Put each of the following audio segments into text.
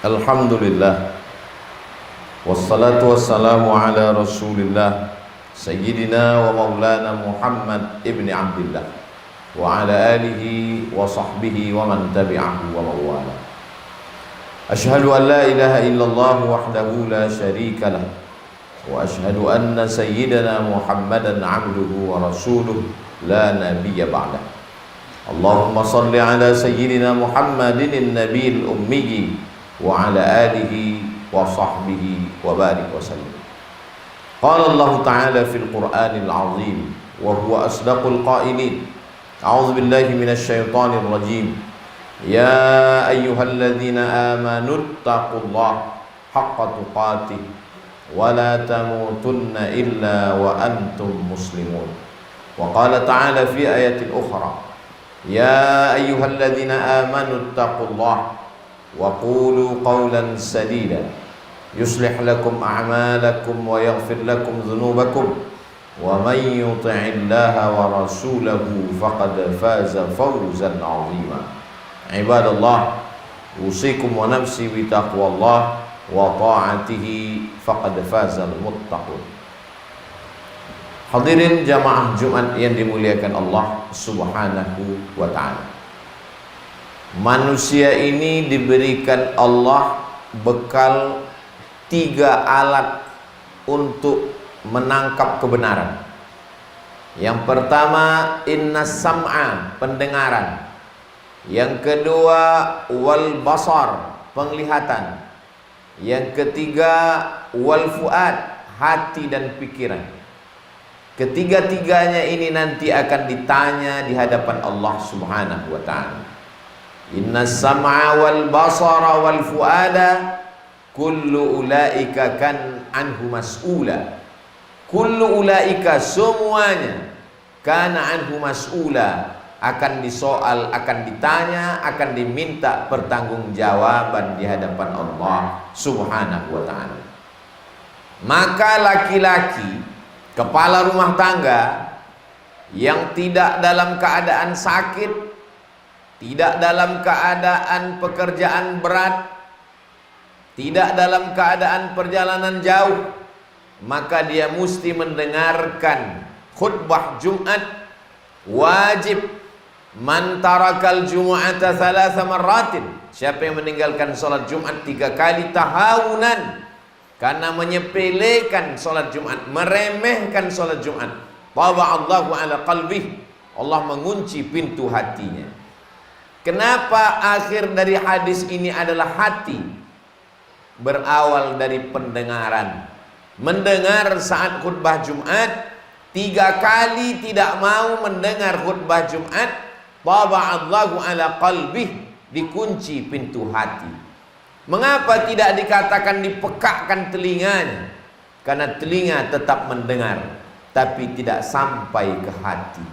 Alhamdulillah, wassalatu wassalamu ala rasulillah Sayyidina wa maulana Muhammad ibn Abdillah wa ala alihi wa sahbihi wa man tabi'ahu wa mawala. Ashhadu an la ilaha illallah wahdahu la sharika lah, wa ashhadu anna sayyidina Muhammadan abduhu wa rasuluh la nabiyya ba'dah. Allahumma salli ala sayyidina Muhammadin nabiyil ummi wa ala alihi wa sahbihi wa barik wa sallim. Qala Allah Ta'ala fil Qur'anil azim wa huwa asdaqul qailin. A'udzu billahi minasy syaithanir rajim. Ya ayyuhalladzina amanu taqullaha haqqa tuqatih wa la tamutunna illa wa antum muslimun. Wa qala ta'ala fi ayatin ukhra. Ya ayyuhalladzina amanu taqullaha wa qulu qawlan sadida yuslih lakum a'malakum wa yaghfir lakum dhunubakum wa man yuti'illaha wa rasulahu faqad faza fawzan 'azima. Ibadallah, usikum wa nafsi bi taqwallah wa ta'atihi faqad fazal muttaqun. Hadirin jamaah Jumat yang dimuliakan Allah Subhanahu wa ta'ala. Manusia ini diberikan Allah bekal 3 alat untuk menangkap kebenaran. Yang pertama, innas sam'a, pendengaran. Yang kedua, wal basar, penglihatan. Yang ketiga, wal fuad, hati dan pikiran. Ketiga-tiganya ini nanti akan ditanya di hadapan Allah Subhanahu wa ta'ala. Inna sam'a wal basara wal fuada kullu ulaika kan anhu mas'ula. Kullu ulaika, semuanya, kana anhu mas'ula, akan disoal, akan ditanya, akan diminta pertanggungjawaban di hadapan Allah Subhanahu wa ta'ala. Maka laki-laki kepala rumah tangga yang tidak dalam keadaan sakit, tidak dalam keadaan pekerjaan berat, tidak dalam keadaan perjalanan jauh, maka dia mesti mendengarkan khutbah Jumat. Wajib man tarakal jumu'ata thalatha marratin, siapa yang meninggalkan salat Jumat 3 kali tahawunan, karena menyepelekan salat Jumat, meremehkan salat Jumat, taba'allahu ala qalbih, Allah mengunci pintu hatinya. Kenapa akhir dari hadis ini adalah hati? Berawal dari pendengaran. Mendengar saat khutbah Jumat, 3 kali tidak mau mendengar khutbah Jumat, taba'allahu ala qalbih, dikunci pintu hati. Mengapa tidak dikatakan dipekakkan telinganya? Karena telinga tetap mendengar, tapi tidak sampai ke hati.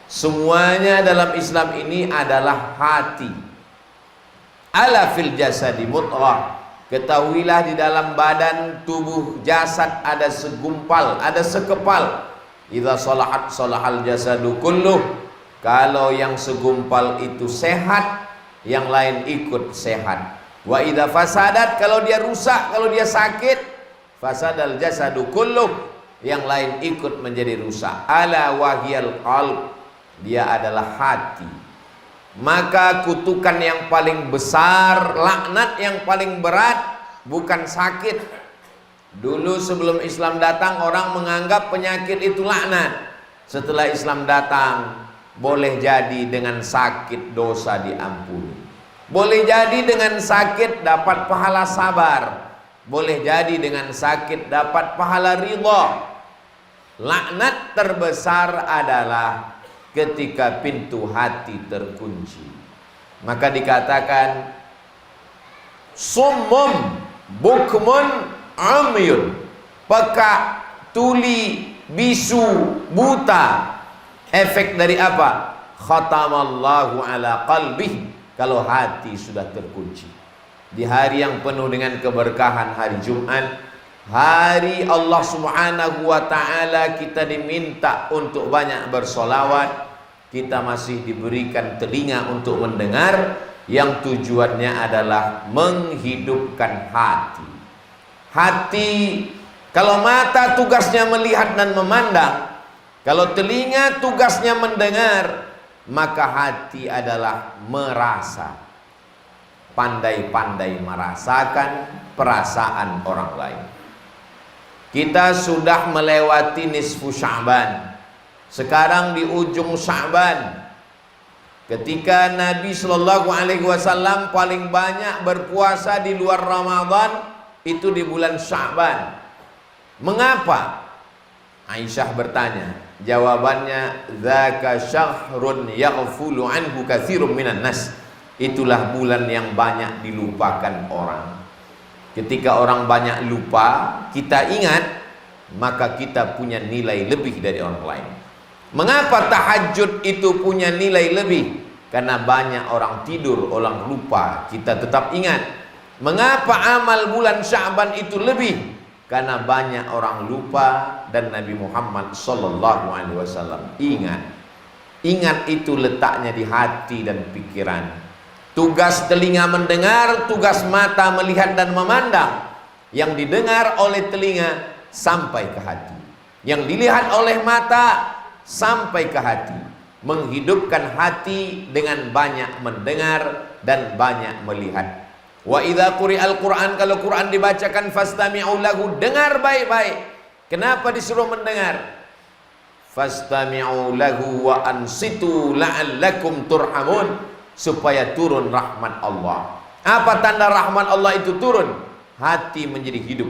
Semuanya dalam Islam ini adalah hati. Ala fil jasadi mudghah, ketahuilah di dalam badan tubuh jasad ada segumpal, ada sekepal. Idza salahat salahal jasadu kulluh, kalau yang segumpal itu sehat, yang lain ikut sehat. Wa idza fasadat, kalau dia rusak, kalau dia sakit, fasadal jasadu kulluh, yang lain ikut menjadi rusak. Ala wahiyal qalb, dia adalah hati. Maka kutukan yang paling besar, laknat yang paling berat bukan sakit. Dulu sebelum Islam datang, orang menganggap penyakit itu laknat. Setelah Islam datang, boleh jadi dengan sakit dosa diampuni, boleh jadi dengan sakit dapat pahala sabar, boleh jadi dengan sakit dapat pahala ridha. Laknat terbesar adalah ketika pintu hati terkunci. Maka dikatakan summum bukmun umyun, peka, tuli, bisu, buta. Efek dari apa? Khatamallahu ala qalbih, kalau hati sudah terkunci. Di hari yang penuh dengan keberkahan, hari Jumat, hari Allah Subhanahu wa ta'ala, kita diminta untuk banyak bersolawat. Kita masih diberikan telinga untuk mendengar, yang tujuannya adalah menghidupkan hati. Hati, kalau mata tugasnya melihat dan memandang, kalau telinga tugasnya mendengar, maka hati adalah merasa. Pandai-pandai merasakan perasaan orang lain. Kita sudah melewati nisfu Sya'ban. Sekarang di ujung Sya'ban. Ketika Nabi Shallallahu Alaihi Wasallam paling banyak berpuasa di luar Ramadan itu di bulan Sya'ban. Mengapa? Aisyah bertanya. Jawabannya, dzaka syahrun yaghfulu anhu katsirun minan nas. Itulah bulan yang banyak dilupakan orang. Ketika orang banyak lupa, kita ingat, maka kita punya nilai lebih dari orang lain. Mengapa tahajud itu punya nilai lebih? Karena banyak orang tidur, orang lupa, kita tetap ingat. Mengapa amal bulan Sya'ban itu lebih? Karena banyak orang lupa dan Nabi Muhammad sallallahu alaihi wasallam ingat. Ingat itu letaknya di hati dan pikiran. Tugas telinga mendengar, tugas mata melihat dan memandang. Yang didengar oleh telinga sampai ke hati. Yang dilihat oleh mata sampai ke hati. Menghidupkan hati dengan banyak mendengar dan banyak melihat. Wa idza quri'al Qur'an, kalau Quran dibacakan fastami'u lahu, dengar baik-baik. Kenapa disuruh mendengar? Fastami'u lahu wa ansitu la'allakum turhamun, supaya turun rahmat Allah. Apa tanda rahmat Allah itu turun? Hati menjadi hidup.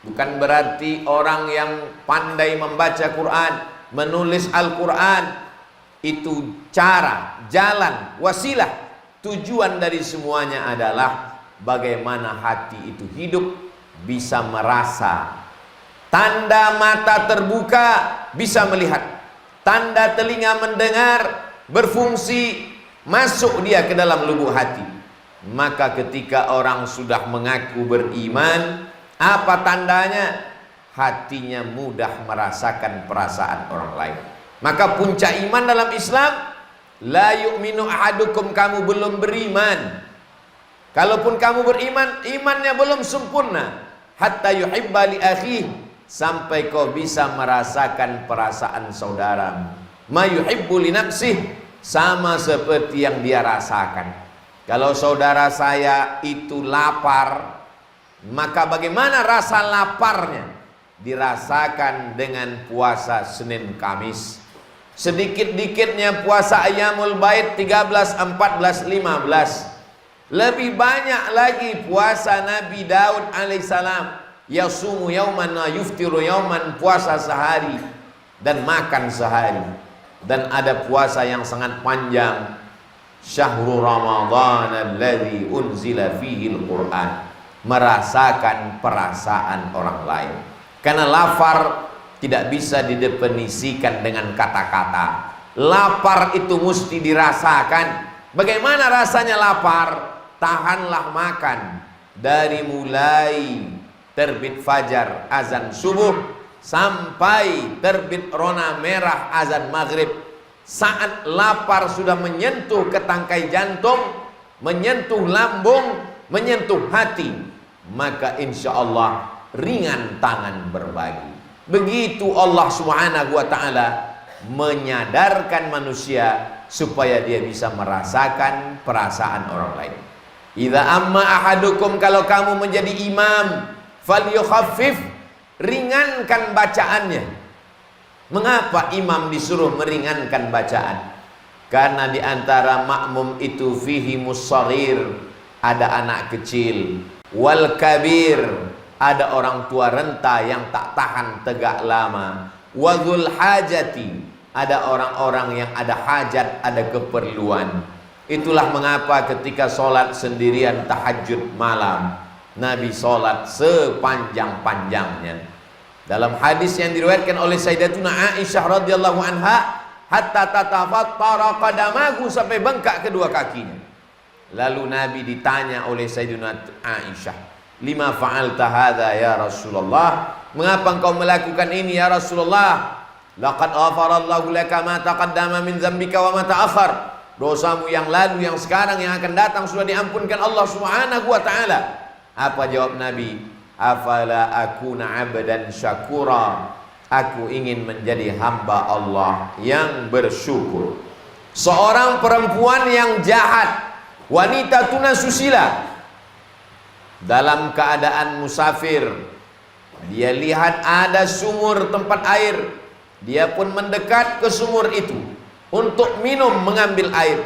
Bukan berarti orang yang pandai membaca Quran, menulis Al-Quran, itu cara, jalan, wasilah. Tujuan dari semuanya adalah bagaimana hati itu hidup, bisa merasa. Tanda mata terbuka, bisa melihat. Tanda telinga mendengar, berfungsi, masuk dia ke dalam lubuk hati. Maka ketika orang sudah mengaku beriman, apa tandanya? Hatinya mudah merasakan perasaan orang lain. Maka puncak iman dalam Islam, la yu'minu ahadukum, kamu belum beriman. Kalaupun kamu beriman, imannya belum sempurna. Hatta yuhibba li akhihi, sampai kau bisa merasakan perasaan saudara. Ma yuhibbu li nafsihi, sama seperti yang dia rasakan. Kalau saudara saya itu lapar, maka bagaimana rasa laparnya? Dirasakan dengan puasa Senin Kamis. Sedikit-dikitnya puasa Ayyamul Bait 13, 14, 15. Lebih banyak lagi puasa Nabi Daud alaihissalam. Yasumu yauman wa yuftiru yauman, puasa sehari dan makan sehari. Dan ada puasa yang sangat panjang, Syahrul Ramadan alladzi unzila fihi al-Qur'an, merasakan perasaan orang lain. Karena lapar tidak bisa didefinisikan dengan kata-kata. Lapar itu mesti dirasakan. Bagaimana rasanya lapar? Tahanlah makan dari mulai terbit fajar azan subuh sampai terbit rona merah azan maghrib. Saat lapar sudah menyentuh ke tangkai jantung, menyentuh lambung, menyentuh hati, maka insya Allah ringan tangan berbagi. Begitu Allah Subhanahu wa ta'ala menyadarkan manusia supaya dia bisa merasakan perasaan orang lain. Idza amma ahadukum, kalau kamu menjadi imam, falyukhaffif, ringankan bacaannya. Mengapa imam disuruh meringankan bacaan? Karena di antara makmum itu fihi mussaghir, ada anak kecil, wal kabir, ada orang tua renta yang tak tahan tegak lama, wadzul hajati, ada orang-orang yang ada hajat, ada keperluan. Itulah mengapa ketika sholat sendirian tahajud malam, Nabi sholat sepanjang-panjangnya. Dalam hadis yang diriwayatkan oleh Sayyidatuna Aisyah radhiyallahu anha, hatta tatafattara qadamahu, sampai bengkak kedua kakinya. Lalu Nabi ditanya oleh Sayyidatuna Aisyah, lima fa'alta hadza ya Rasulullah, mengapa engkau melakukan ini ya Rasulullah? Laqad ghafarallahu laka ma taqaddama min dzambika wa ma ta'akhkhar, dosamu yang lalu, yang sekarang, yang akan datang sudah diampunkan Allah Subhanahu wa ta'ala. Apa jawab Nabi? Afala akuna abdan syakura. Aku ingin menjadi hamba Allah yang bersyukur. Seorang perempuan yang jahat, wanita tunasusila, dalam keadaan musafir, dia lihat ada sumur tempat air, dia pun mendekat ke sumur itu untuk minum, mengambil air.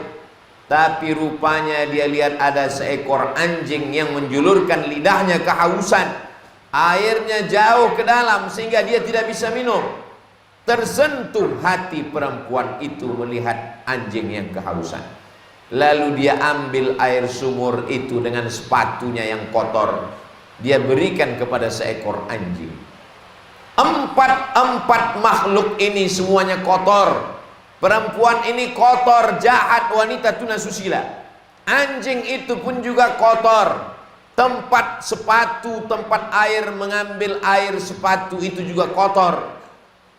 Tapi rupanya dia lihat ada seekor anjing yang menjulurkan lidahnya kehausan. Airnya jauh ke dalam sehingga dia tidak bisa minum. Tersentuh hati perempuan itu melihat anjing yang kehausan. Lalu dia ambil air sumur itu dengan sepatunya yang kotor, dia berikan kepada seekor anjing. Empat makhluk ini semuanya kotor. Perempuan ini kotor, jahat, wanita tunasusila. Anjing itu pun juga kotor. Tempat sepatu, tempat air, mengambil air sepatu itu juga kotor.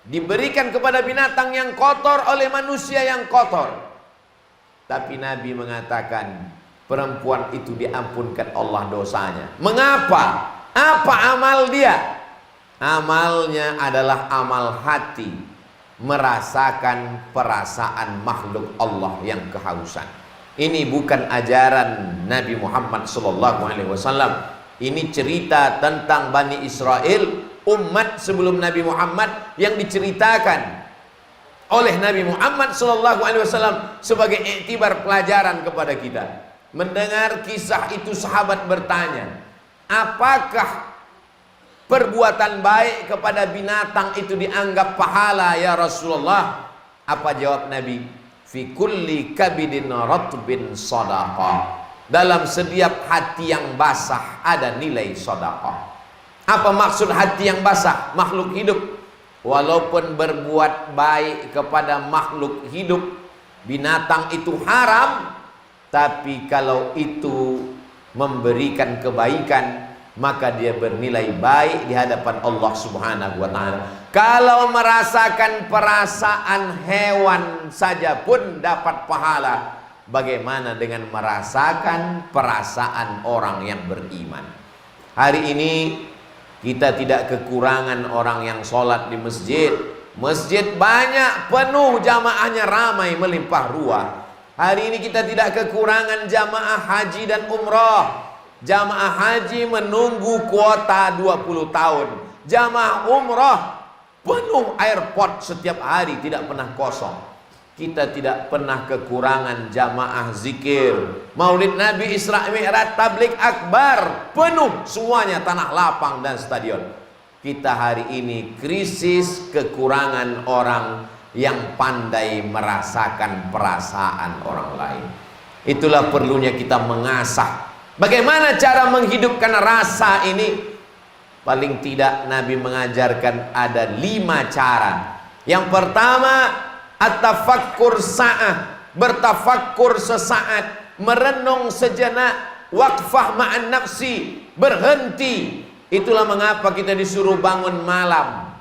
Diberikan kepada binatang yang kotor oleh manusia yang kotor. Tapi Nabi mengatakan perempuan itu diampunkan Allah dosanya. Mengapa? Apa amal dia? Amalnya adalah amal hati, merasakan perasaan makhluk Allah yang kehausan. Ini bukan ajaran Nabi Muhammad SAW. Ini cerita tentang Bani Israel, umat sebelum Nabi Muhammad, yang diceritakan oleh Nabi Muhammad SAW sebagai iktibar pelajaran kepada kita. Mendengar kisah itu, sahabat bertanya, apakah perbuatan baik kepada binatang itu dianggap pahala ya Rasulullah? Apa jawab Nabi? Fi kulli kabidin ratbin sadaqah. Dalam setiap hati yang basah ada nilai sedekah. Apa maksud hati yang basah? Makhluk hidup. Walaupun berbuat baik kepada makhluk hidup, binatang itu haram, tapi kalau itu memberikan kebaikan, maka dia bernilai baik di hadapan Allah Subhanahu wa ta'ala. Kalau merasakan perasaan hewan saja pun dapat pahala, bagaimana dengan merasakan perasaan orang yang beriman? Hari ini kita tidak kekurangan orang yang sholat di masjid. Masjid banyak, penuh, jamaahnya ramai, melimpah ruah. Hari ini kita tidak kekurangan jamaah haji dan umrah. Jamaah haji menunggu kuota 20 tahun. Jamaah umrah penuh airport setiap hari, tidak pernah kosong. Kita tidak pernah kekurangan jamaah zikir, Maulid Nabi, Isra Mi'raj, Tabligh Akbar, penuh semuanya, tanah lapang dan stadion. Kita hari ini krisis kekurangan orang yang pandai merasakan perasaan orang lain. Itulah perlunya kita mengasah. Bagaimana cara menghidupkan rasa ini? Paling tidak Nabi mengajarkan ada 5 cara. Yang pertama, at-tafakkur sa'ah, bertafakkur sesaat, merenung sejenak, waqfah ma'an nafsi, berhenti. Itulah mengapa kita disuruh bangun malam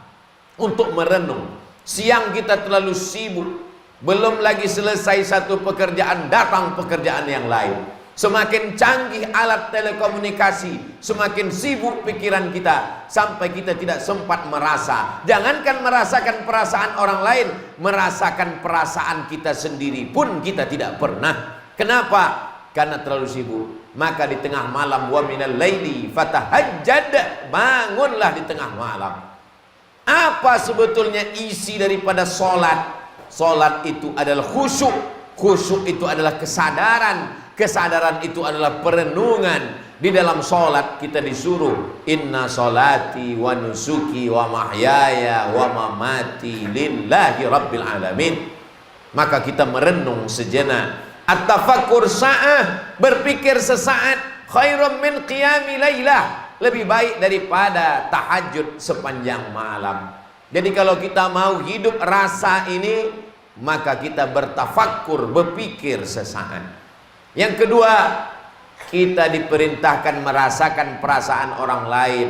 untuk merenung. Siang kita terlalu sibuk, belum lagi selesai satu pekerjaan, datang pekerjaan yang lain. Semakin canggih alat telekomunikasi, semakin sibuk pikiran kita, sampai kita tidak sempat merasa. Jangankan merasakan perasaan orang lain, merasakan perasaan kita sendiri pun kita tidak pernah. Kenapa? Karena terlalu sibuk. Maka di tengah malam, wa minal laili fatahajjad, bangunlah di tengah malam. Apa sebetulnya isi daripada sholat? Sholat itu adalah khusyuk. Khusyuk itu adalah kesadaran. Kesadaran itu adalah perenungan. Di dalam sholat kita disuruh, inna sholati wa nusuki wa mahyaya wa mamati lillahi rabbil alamin. Maka kita merenung sejenak. At-tafakkur sa'ah, berpikir sesaat, khairum min qiyami laylah, lebih baik daripada tahajud sepanjang malam. Jadi kalau kita mau hidup rasa ini, maka kita bertafakkur, berpikir sesaat. Yang kedua, kita diperintahkan merasakan perasaan orang lain,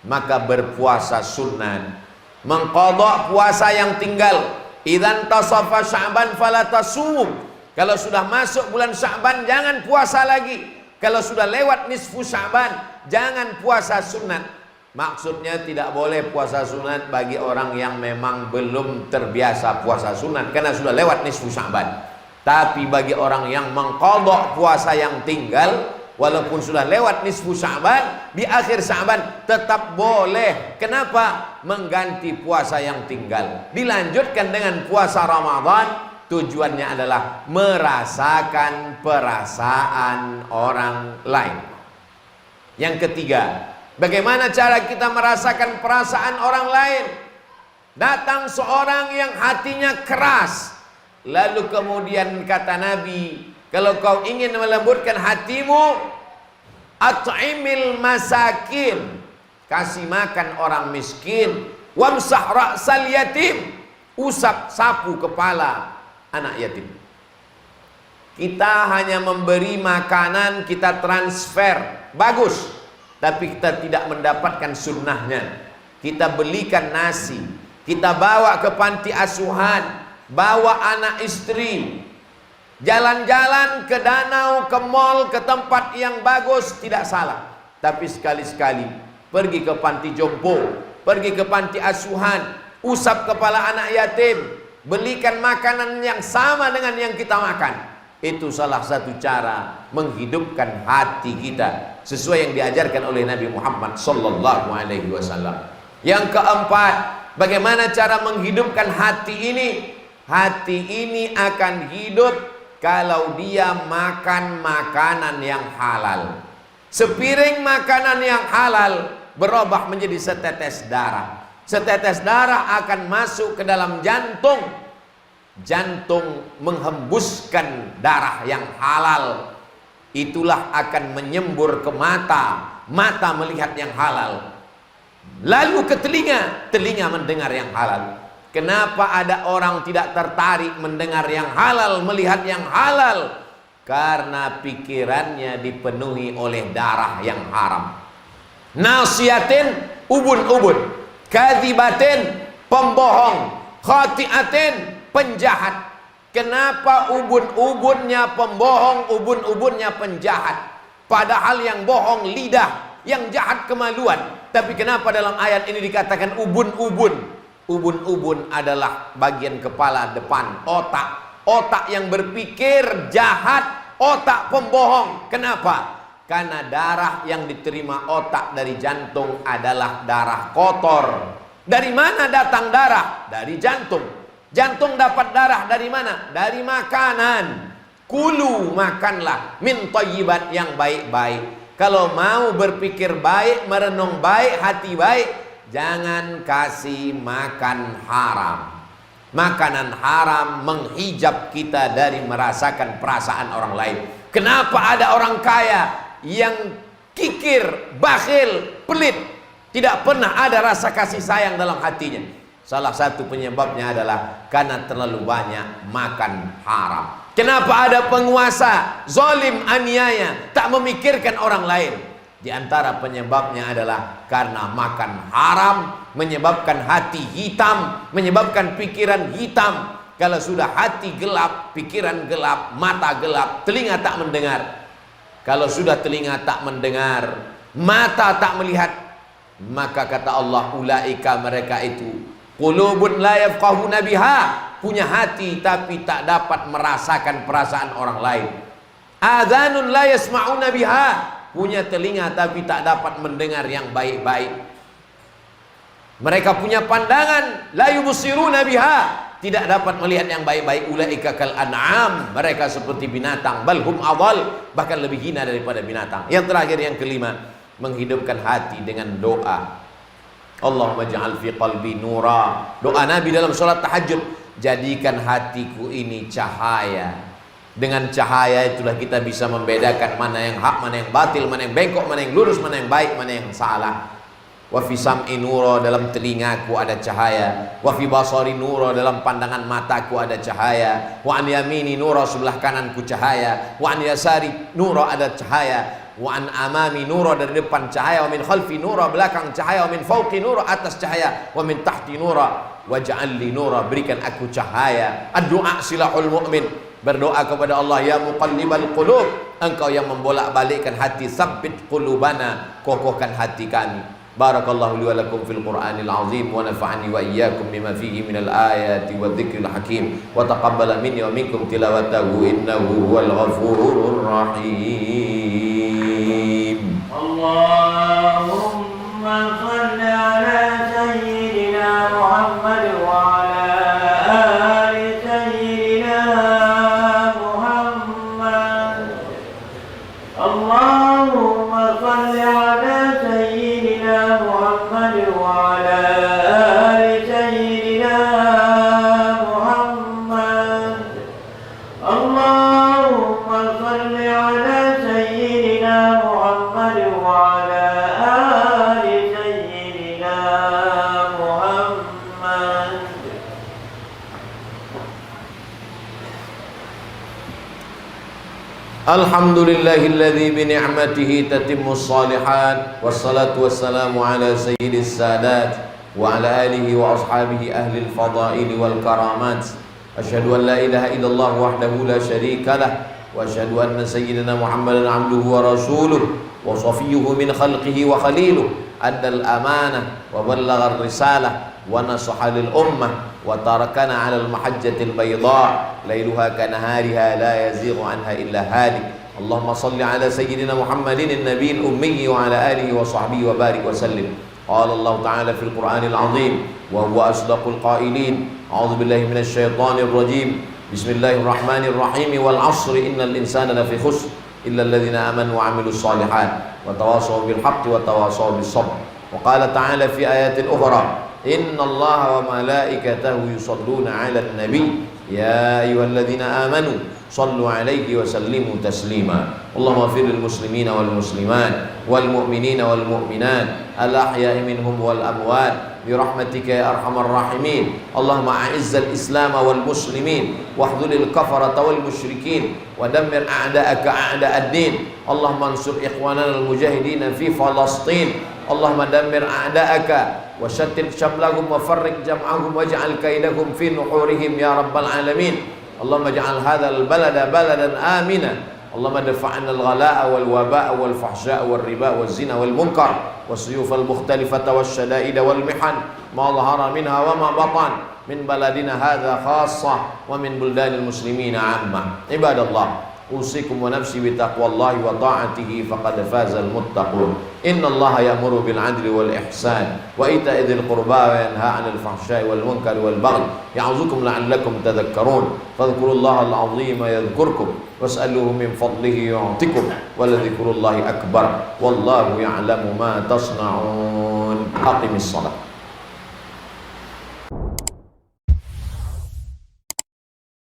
maka berpuasa sunnah, mengqadha puasa yang tinggal. Idzan tasafa Sya'ban fala tasum, Kalau sudah masuk bulan Sya'ban jangan puasa lagi. Kalau sudah lewat nisfu Sya'ban jangan puasa sunat. Maksudnya tidak boleh puasa sunat bagi orang yang memang belum terbiasa puasa sunat karena sudah lewat nisfu Sya'ban. Tapi bagi orang yang mengqadha puasa yang tinggal, walaupun sudah lewat nisfu Sya'ban, di akhir Sya'ban tetap boleh. Kenapa? Mengganti puasa yang tinggal. Dilanjutkan dengan puasa Ramadan, tujuannya adalah merasakan perasaan orang lain. Yang ketiga, bagaimana cara kita merasakan perasaan orang lain? Datang seorang yang hatinya keras, lalu kemudian kata Nabi, kalau kau ingin melembutkan hatimu, at'imil masakin, kasih makan orang miskin, wamsah ra'sal yatim, usap sapu kepala anak yatim. Kita hanya memberi makanan, kita transfer, bagus, tapi kita tidak mendapatkan sunnahnya. Kita belikan nasi, kita bawa ke panti asuhan, bawa anak istri, jalan-jalan ke danau, ke mall, ke tempat yang bagus, tidak salah. Tapi sekali-sekali pergi ke panti jompo, pergi ke panti asuhan, usap kepala anak yatim, belikan makanan yang sama dengan yang kita makan. Itu salah satu cara menghidupkan hati kita sesuai yang diajarkan oleh Nabi Muhammad sallallahu alaihi wasallam. Yang keempat, bagaimana cara menghidupkan hati ini? Hati ini akan hidup kalau dia makan makanan yang halal. Sepiring makanan yang halal berubah menjadi setetes darah. Setetes darah akan masuk ke dalam jantung. Jantung menghembuskan darah yang halal. Itulah akan menyembur ke mata. Mata melihat yang halal. Lalu ke telinga. Telinga mendengar yang halal. Kenapa ada orang tidak tertarik mendengar yang halal, melihat yang halal? Karena pikirannya dipenuhi oleh darah yang haram. Nasiyatin, ubun-ubun. Kadhibatin, pembohong. Khati'atin, penjahat. Kenapa ubun-ubunnya pembohong, ubun-ubunnya penjahat? Padahal yang bohong lidah, yang jahat kemaluan. Tapi kenapa dalam ayat ini dikatakan ubun-ubun? Ubun-ubun adalah bagian kepala depan, otak. Otak yang berpikir jahat, otak pembohong. Kenapa? Karena darah yang diterima otak dari jantung adalah darah kotor. Dari mana datang darah? Dari jantung. Jantung dapat darah dari mana? Dari makanan. Kulu, makanlah min thayyibat, yang baik-baik. Kalau mau berpikir baik, merenung baik, hati baik, jangan kasih makan haram. Makanan haram menghijab kita dari merasakan perasaan orang lain. Kenapa ada orang kaya yang kikir, bakhil, pelit, tidak pernah ada rasa kasih sayang dalam hatinya? Salah satu penyebabnya adalah karena terlalu banyak makan haram. Kenapa ada penguasa zalim, aniaya, tak memikirkan orang lain? Di antara penyebabnya adalah karena makan haram, menyebabkan hati hitam, menyebabkan pikiran hitam. Kalau sudah hati gelap, pikiran gelap, mata gelap, telinga tak mendengar. Kalau sudah telinga tak mendengar, mata tak melihat, maka kata Allah, ulaika, mereka itu, qulubun la yafqahuna biha, punya hati tapi tak dapat merasakan perasaan orang lain. Adhanun la yasma'una biha, punya telinga tapi tak dapat mendengar yang baik-baik. Mereka punya pandangan, la yubsiruna biha, tidak dapat melihat yang baik-baik. Ulaika kal an'am, mereka seperti binatang, bal hum adall, bahkan lebih hina daripada binatang. Yang terakhir, yang kelima, menghidupkan hati dengan doa. Allahumma ja'al fi qalbi nura. Doa Nabi dalam salat tahajud, jadikan hatiku ini cahaya. Dengan cahaya itulah kita bisa membedakan mana yang hak, mana yang batil, mana yang bengkok, mana yang lurus, mana yang baik, mana yang salah. Wa fi sam'i nura, dalam telingaku ada cahaya. Wa fi basari nura, dalam pandangan mataku ada cahaya. Wa an yamini nura, sebelah kananku cahaya. Wa an yasari nura, ada cahaya. Wa an amami nura, dari depan cahaya. Wa min khalfi nura, belakang cahaya. Wa min fawqi nura, atas cahaya. Wa min tahti nura, waj'al li nura, berikan aku cahaya. Ad-du'a silahul mu'min. Berdoa kepada Allah, ya muqallibal qulub, engkau yang membolak-balikkan hati, sabbit qulubana, kokohkan hati kami. Barakallahu li wa lakum fil Qur'anil azim wa nafa'ani wa iyyakum bima fihi minal ayati wadh-dhikril hakim wa taqabbala minni wa minkum tilawatahu innahu huwal ghafurur rahim. Allahumma shalli ala sayyidina Muhammad wa ala ali sayyidina Muhammad. Allahumma shalli ala sayyidina Muhammad wa ala ali sayyidina Muhammad. Allahumma shalli ala sayyidina Muhammad wa ala ali sayyidina Muhammad. Alhamdulillahilladzi bi ni'matihi tatimmus shalihat, wassalatu wassalamu ala sayyidis sadat wa ala alihi wa ashabihi ahlil fadail wal karamat. Asyhadu an la ilaha illallah wahdahu la syarika lah wa asyhadu anna sayyidina Muhammadan abduhu wa rasuluh wa safiyyuhu min khalqihi wa khaliluh, addal amanah wa ballagha ar-risalah wa nasaha lil ummah wa tarakana 'alal mahajjatil bayda lailuha kanahariha la yazighu anha illa halik. Allahumma salli ala sayyidina Muhammadin an-nabiyil ummi wa ala alihi wa sahbihi wa barik wa sallim. Qala Allah ta'ala fil Qur'anil azim wa huwa asdaqul qailin. A'udzu billahi minasy syaithanir rajim. Bismillahirrahmanirrahim. Wal 'ashri innal insana lafi khusr illa alladhina amanu wa 'amilus shalihat wa tawassaw bil haqqi wa tawassaw bis sabr. Wa qala ta'ala fi ayatin ukhra, innallaha wa malaikatahu yusalluna 'alan nabi ya ayyuhalladzina amanu sallu 'alaihi wa sallimu taslima. Allahumma ighfir lil muslimina wal muslimat wal mu'minina wal mu'minat al ahya'i minhum wal amwat bi rahmatika ya arhamar rahimin. Allahumma a'izzal islam wal muslimin wahdhuril kafarata wal musyrikin wa dammir a'da'aka a'da'ad din. Allahumma ansur ikhwanana al mujahidin fi Falastin. Allahumma dammir a'da'aka wa shattit shamlahum wa farriq jam'ahum waj'al kaidahum fi nuhurihim ya rabbal alamin. Allahumma ij'al hadzal balada baladan amina. Allahumma dafa'na al-ghalaa'a wal wabaa'a wal fahsyaa'a wal ribaa'a waz zina wal munkar was-suyufal mukhtalifata wasyada'ida wal mihan ma dhahara minha wa ma batan min baladina hadza khassah wa min buldanil muslimina 'amma. Ibadallah, usikum wa nafsi bi taqwallahi wa ta'atihi faqad fazal muttaqun. Innallaha ya'muru bil 'adli wal ihsan wa ita'i dzil qurba wa yanha 'anil fahsya'i wal munkari wal baghi ya'udzukum la'allakum tadhakkarun. Fadhkurullaha al-'azima yadhkurkum was'aluhu min fadlihi yu'tikum wa ladhikrullahi akbar wallahu ya'lamu ma tasna'un. Aqimis shalah.